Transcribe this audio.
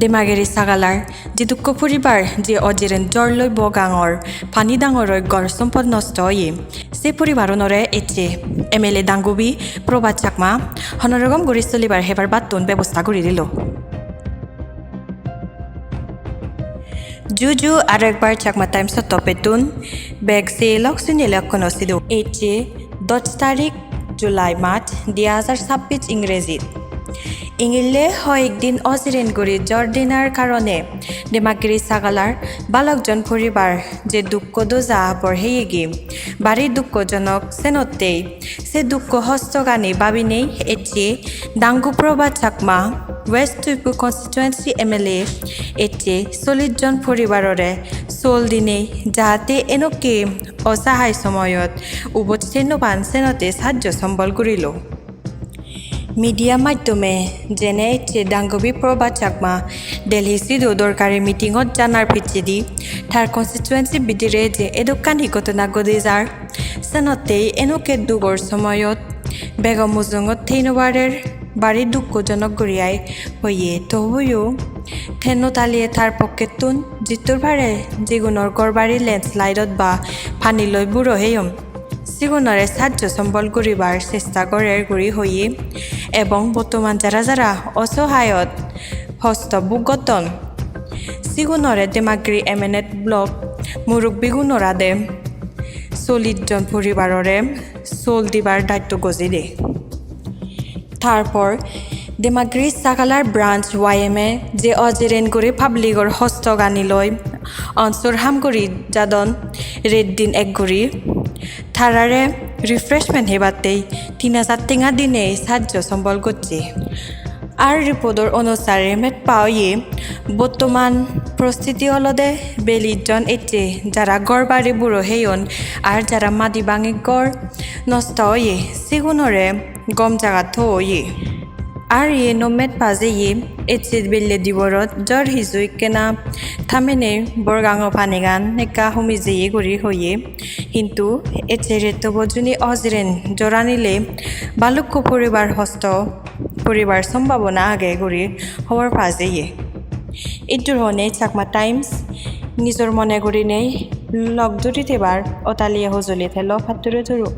Demageri sagalar, যে দুঃখ পরিবার যে অজিরেন জ্বর লৈ বগাঙর পানি ডাঙরই গড় সম্পদ নষ্ট হয়ে সে পরিবারনরে এচে MLA দাঙ্গুবি প্রভা চাকমা হনরগম গড়ি চলিবার হেবার বাতুন ব্যবস্থা করে দিল। জুজু আর একবার চাকমা টাইমস তপেতুন বেগ সে লক্ষ্যণীয় লক্ষণ সিদু এচে 10 তারিখ জুলাই মাস 2026 ইংরেজিত ইংলে কয়েকদিন অচিরেন গড়ি জ্বর দিনার কারণে ডেমাগিরি সাগালার বালকজন পরিবার যে দুঃখ দোজা পড়েয়ে গিয়ে বাড়ির দুঃখজনক সেনতেই সে দুঃখ হস্তগানি বাবিনেই এটি দাঙ্গু প্রভা চাকমা ওয়েস্ট টুইপুই কনস্টিটুয়েন্সি MLA এটি 40 জন পরিবাররে চল দিনেই যাতে এনেকে অসহায় সময়ত উপস্থিত পান সেনতে সাহায্য সম্বল করিল। মিডিয়া মাধ্যমে যেনে এটি দাঙ্গুবি প্রভা চাকমা দিল্লি সিধু দরকারি মিটিংত জানার পিছিয়ে তার কনস্টিটুয়েন্সি বিদিরে যে এদকানি ঘটনা গদি যার সেনতেই এনেকে দুগর সময়ত বেগম মুজুঙত থৈনবারের বাড়ির দুঃখজনক গড়িয়াই হইয়ে তবুও থেনতালিয়ে তার পক্ষে তুন জিতুর ভারে যেগুণর গড়বাড়ি ল্যান্ডস্লাইডত বা ফানি লৈ বুড়ো হেয়ম সিগুণরে সাহায্য সম্বল করিবার চেষ্টা করে গুড়ি হইয়ে এবং বর্তমান যারা যারা অসহায়ত হস্তভোগতন সিগুণরে ডেমাগিরি MLA ব্লক মুরব্বী গুণরাদে 40 জন পরিবাররে চল দিবার দায়িত্ব গজি দে। তারপর ডেমাগিরি সাগালার ব্রাঞ্চ YMA যে অজিরেন করে পাবলিকর হস্তগানি লয় অঞ্চর হামগরি যাদন রেড দিন এক গড়ি থারারে রিফ্রেশমেন্ট হেবাতেই 3000 টেঙা দিনে সাহায্য সম্বল করছে। আর রিপোর্টর অনুসারে মেট পাওয়ে বর্তমান পরিস্থিতি হলদে 42 জন এতে যারা গড় বাড়ি বুড়ো হেয়ন আর যারা মাদি ভাঙি গড় নষ্ট হয়ে সেগুণরে গম জাগা থয়ে আর ইয়ে নোমেট পাজে ইয়ে এতে বেলে দিবরত জ্বর হিজুই কেনা থামেনে বরগাঙ ফানিগান নেকা হুমি যেয়ে গড়ি হয়ে কিন্তু এতে রেতো বজুনি অজিরেন জরানিলে বালুক্য পরিবার হস্ত পরিবার সম্ভাবনা আগে গড়ি হওয়ার পাজে ইয়ে এটুর হনে চাকমা টাইমস নিজর মনে গড়ি নেই লগ দুটি তেবার অতালিয়া হজলি থেল ফাতুরে ধরু।